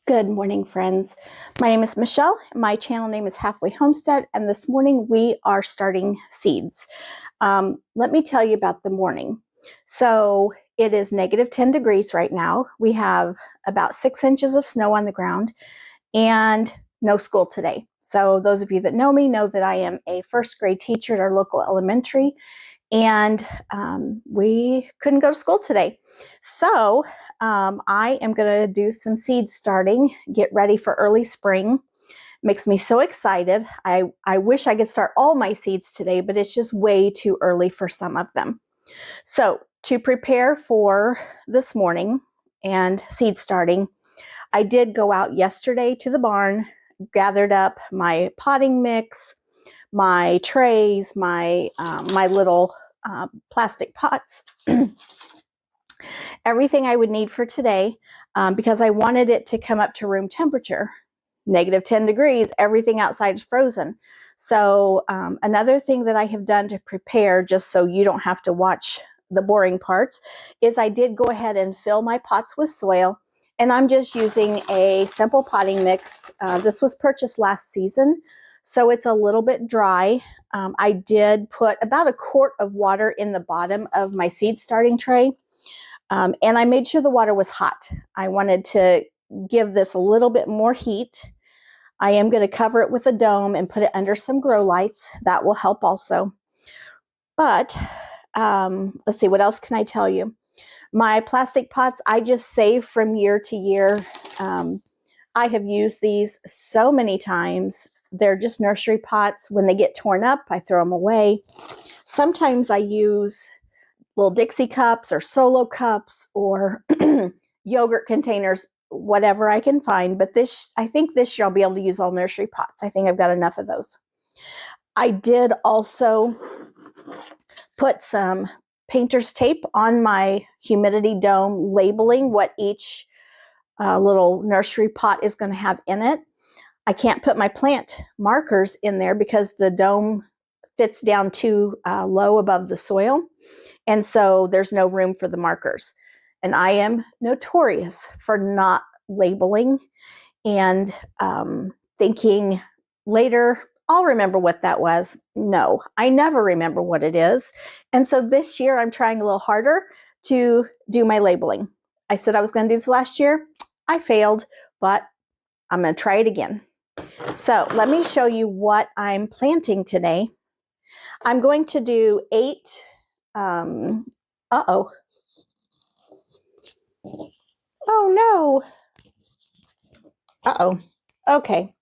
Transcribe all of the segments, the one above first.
Good morning, friends. My name is Michelle. My channel name is Halfway Homestead, and this morning we are starting seeds. Let me tell you about the morning. So it is negative 10 degrees right now. We have about 6 inches of snow on the ground and no school today. So those of you that know me know that I am a first grade teacher at our local elementary, and we couldn't go to school today. So I am going to do some seed starting, get ready for early spring. Makes me so excited. I wish I could start all my seeds today, but it's just way too early for some of them. So to prepare for this morning and seed starting, I did go out yesterday to the barn, gathered up my potting mix, my trays, my little plastic pots, everything I would need for today, because I wanted it to come up to room temperature. Negative 10 degrees, everything outside is frozen. So another thing that I have done to prepare, just so you don't have to watch the boring parts, is I did go ahead and fill my pots with soil, and I'm just using a simple potting mix. This was purchased last season, so it's a little bit dry. I did put about a quart of water in the bottom of my seed starting tray, and I made sure the water was hot. I wanted to give this a little bit more heat. I am going to cover it with a dome and put it under some grow lights. That will help also. But let's see, what else can I tell you? My plastic pots, I just save from year to year. I have used these so many times. They're just nursery pots. When they get torn up, I throw them away. Sometimes I use little Dixie cups or Solo cups or yogurt containers, whatever I can find. But I think this year I'll be able to use all nursery pots. I think I've got enough of those. I did also put some painter's tape on my humidity dome, labeling what each little nursery pot is going to have in it. I can't put my plant markers in there because the dome fits down too low above the soil. And so there's no room for the markers. And I am notorious for not labeling and thinking later, I'll remember what that was. No, I never remember what it is. And so this year I'm trying a little harder to do my labeling. I said I was going to do this last year. I failed, but I'm going to try it again. So let me show you what I'm planting today. I'm going to do 8 uh-oh. Oh no. Uh-oh. Okay.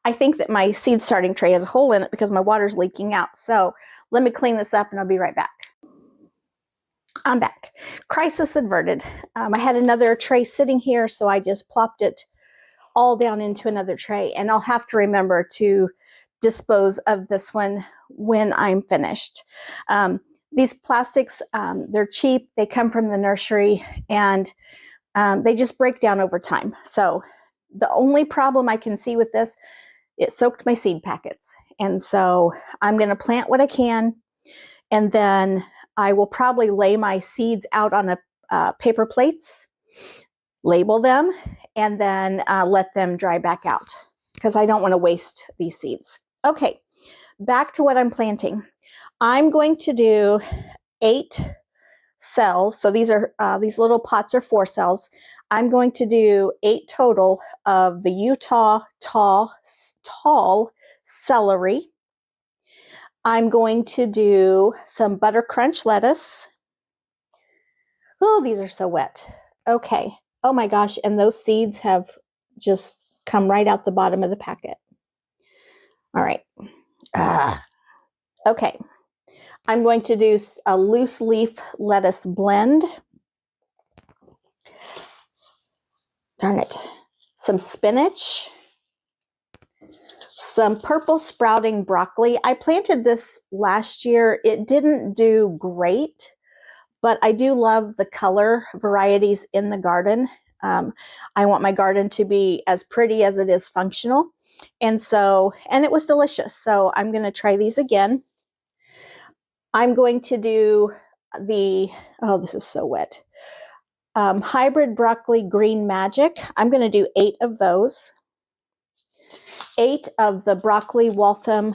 I think that my seed starting tray has a hole in it because my water's leaking out. So let me clean this up and I'll be right back. I'm back. Crisis averted. I had another tray sitting here, so I just plopped it all down into another tray. And I'll have to remember to dispose of this one when I'm finished. These plastics, they're cheap. They come from the nursery, and they just break down over time. So the only problem I can see with this, it soaked my seed packets. And so I'm going to plant what I can, and then I will probably lay my seeds out on paper plates, label them, and then let them dry back out because I don't want to waste these seeds. Okay, back to what I'm planting. I'm going to do 8 cells. So these little pots are 4 cells. I'm going to do 8 total of the Utah tall celery. I'm going to do some butter crunch lettuce. Oh, these are so wet. Okay. Oh my gosh, and those seeds have just come right out the bottom of the packet. All right. Okay. I'm going to do a loose leaf lettuce blend. Darn it. Some spinach. Some purple sprouting broccoli. I planted this last year. It didn't do great, but I do love the color varieties in the garden. I want my garden to be as pretty as it is functional. And it was delicious. So I'm going to try these again. I'm going to do oh, this is so wet. hybrid broccoli green magic. I'm going to do 8 of those. 8 of the broccoli Waltham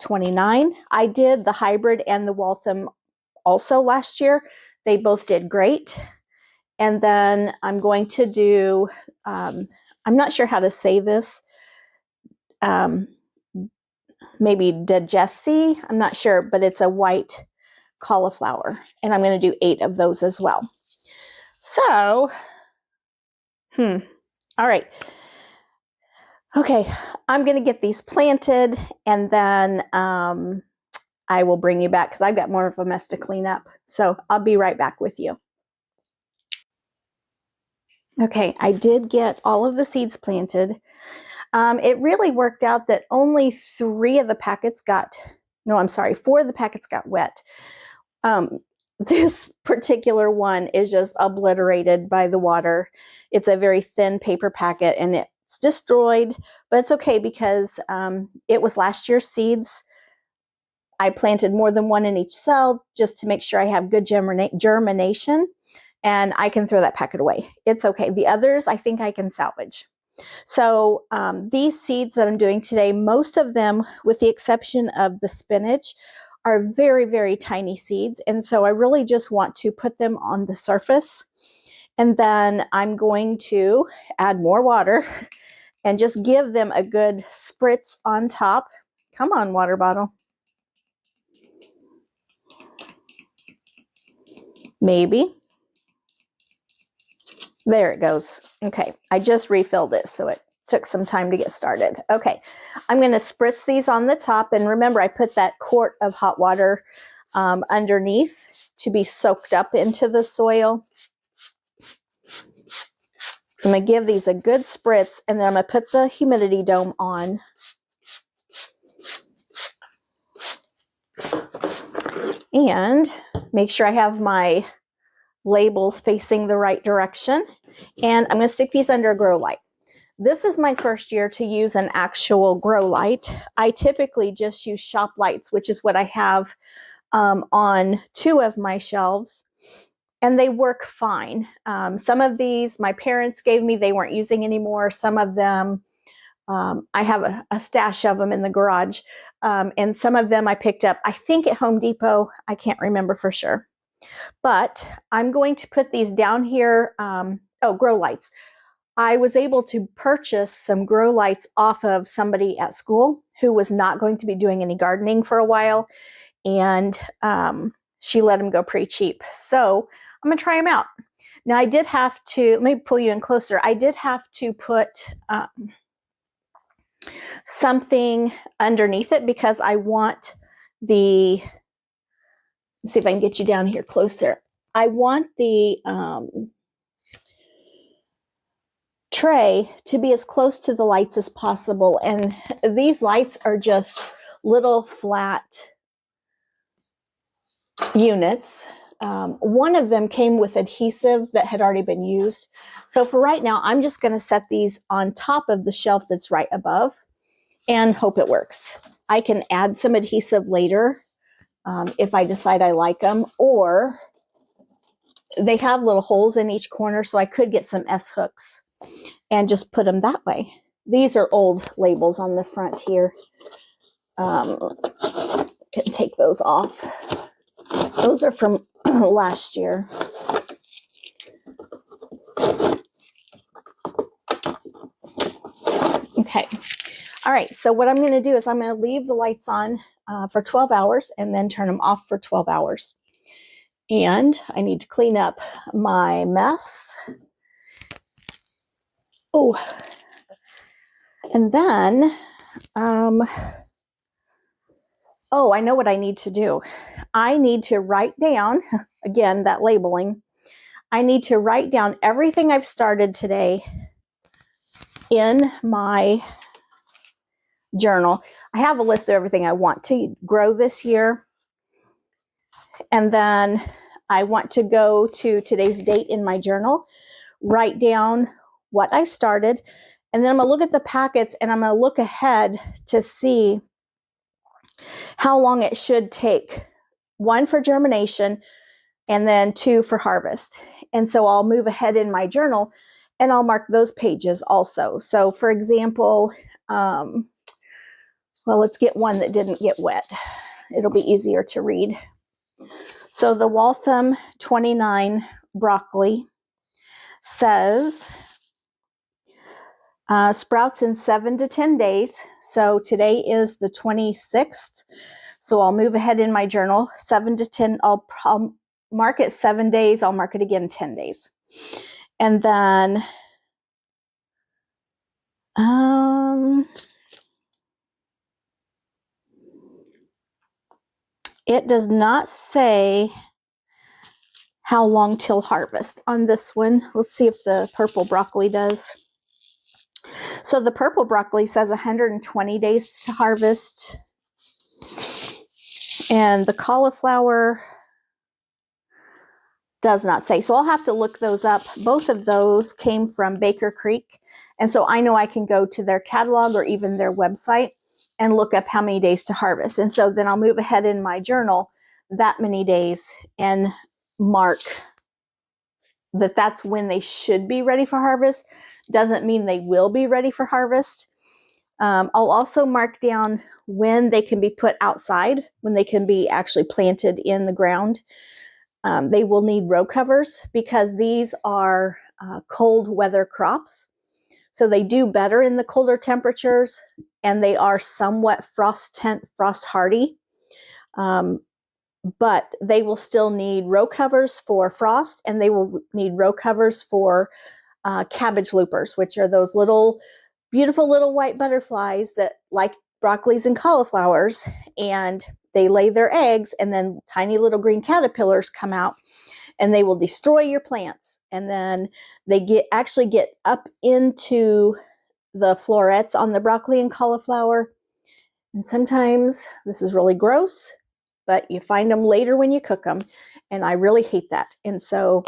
29. I did the hybrid and the Waltham also last year. They both did great. And then I'm going to do, I'm not sure how to say this, maybe Digessi, I'm not sure, but it's a white cauliflower. And I'm going to do 8 of those as well. So, all right. Okay, I'm going to get these planted, and then I will bring you back because I've got more of a mess to clean up. So I'll be right back with you. Okay, I did get all of the seeds planted. It really worked out that only 4 of the packets got wet. This particular one is just obliterated by the water. It's a very thin paper packet and it's destroyed, but it's okay because it was last year's seeds. I planted more than one in each cell just to make sure I have good germination, and I can throw that packet away. It's okay. The others I think I can salvage. So these seeds that I'm doing today, most of them, with the exception of the spinach, are very, very tiny seeds. And so I really just want to put them on the surface. And then I'm going to add more water and just give them a good spritz on top. Come on, water bottle. Maybe. There it goes. Okay, I just refilled it, so it took some time to get started. Okay, I'm going to spritz these on the top, and remember I put that quart of hot water underneath to be soaked up into the soil. I'm going to give these a good spritz, and then I'm going to put the humidity dome on. And make sure I have my labels facing the right direction. And I'm going to stick these under a grow light. This is my first year to use an actual grow light. I typically just use shop lights, which is what I have on 2 of my shelves, and they work fine. Some of these my parents gave me, they weren't using anymore. Some of them, I have a stash of them in the garage, and some of them I picked up, I think at Home Depot. I can't remember for sure. But I'm going to put these down here. Grow lights. I was able to purchase some grow lights off of somebody at school who was not going to be doing any gardening for a while, and she let them go pretty cheap. So I'm going to try them out. Now I did have to, let me pull you in closer. I did have to put something underneath it because I want the, let's see if I can get you down here closer. I want the tray to be as close to the lights as possible. And these lights are just little flat units. One of them came with adhesive that had already been used. So for right now, I'm just going to set these on top of the shelf that's right above and hope it works. I can add some adhesive later if I decide I like them, or they have little holes in each corner, so I could get some S-hooks and just put them that way. These are old labels on the front here. Can take those off. Those are from last year. Okay. All right. So what I'm going to do is I'm going to leave the lights on for 12 hours and then turn them off for 12 hours. And I need to clean up my mess. Oh, and then, I know what I need to do. I need to write down, again, that labeling. I need to write down everything I've started today in my journal. I have a list of everything I want to grow this year. And then I want to go to today's date in my journal, write down what I started, and then I'm going to look at the packets and I'm going to look ahead to see how long it should take. 1 for germination and then 2 for harvest. And so I'll move ahead in my journal and I'll mark those pages also. So for example, well, let's get one that didn't get wet. It'll be easier to read. So the Waltham 29 broccoli says sprouts in 7 to 10 days. So today is the 26th. So I'll move ahead in my journal, 7 to 10. I'll mark it 7 days. I'll mark it again 10 days. And then it does not say how long till harvest on this one. Let's see if the purple broccoli does. So the purple broccoli says 120 days to harvest. And the cauliflower does not say. So I'll have to look those up. Both of those came from Baker Creek. And so I know I can go to their catalog or even their website and look up how many days to harvest. And so then I'll move ahead in my journal that many days and mark that that's when they should be ready for harvest. Doesn't mean they will be ready for harvest. I'll also mark down when they can be put outside, when they can be actually planted in the ground. They will need row covers because these are cold weather crops. So they do better in the colder temperatures and they are somewhat frost hardy. But they will still need row covers for frost, and they will need row covers for cabbage loopers, which are those little, beautiful little white butterflies that like broccolis and cauliflowers, and they lay their eggs, and then tiny little green caterpillars come out, and they will destroy your plants. And then they actually get up into the florets on the broccoli and cauliflower. And sometimes this is really gross, but you find them later when you cook them, and I really hate that. And so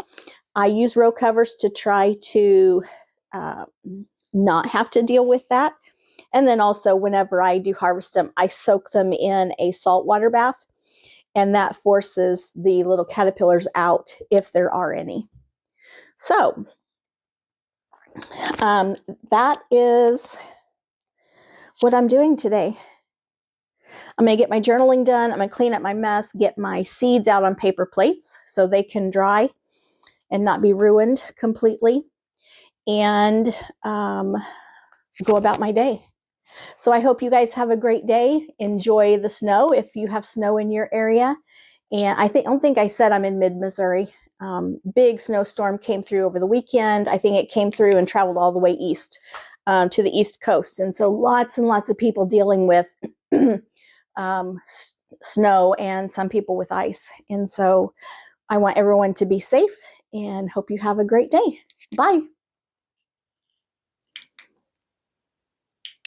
I use row covers to try to not have to deal with that. And then also whenever I do harvest them, I soak them in a saltwater bath, and that forces the little caterpillars out if there are any. So that is what I'm doing today. I'm going to get my journaling done. I'm going to clean up my mess, get my seeds out on paper plates so they can dry and not be ruined completely, and go about my day. So I hope you guys have a great day. Enjoy the snow if you have snow in your area. And I don't think I said I'm in mid-Missouri. Big snowstorm came through over the weekend. I think it came through and traveled all the way east to the East Coast. And so lots and lots of people dealing with snow, and some people with ice. And so I want everyone to be safe and hope you have a great day. Bye.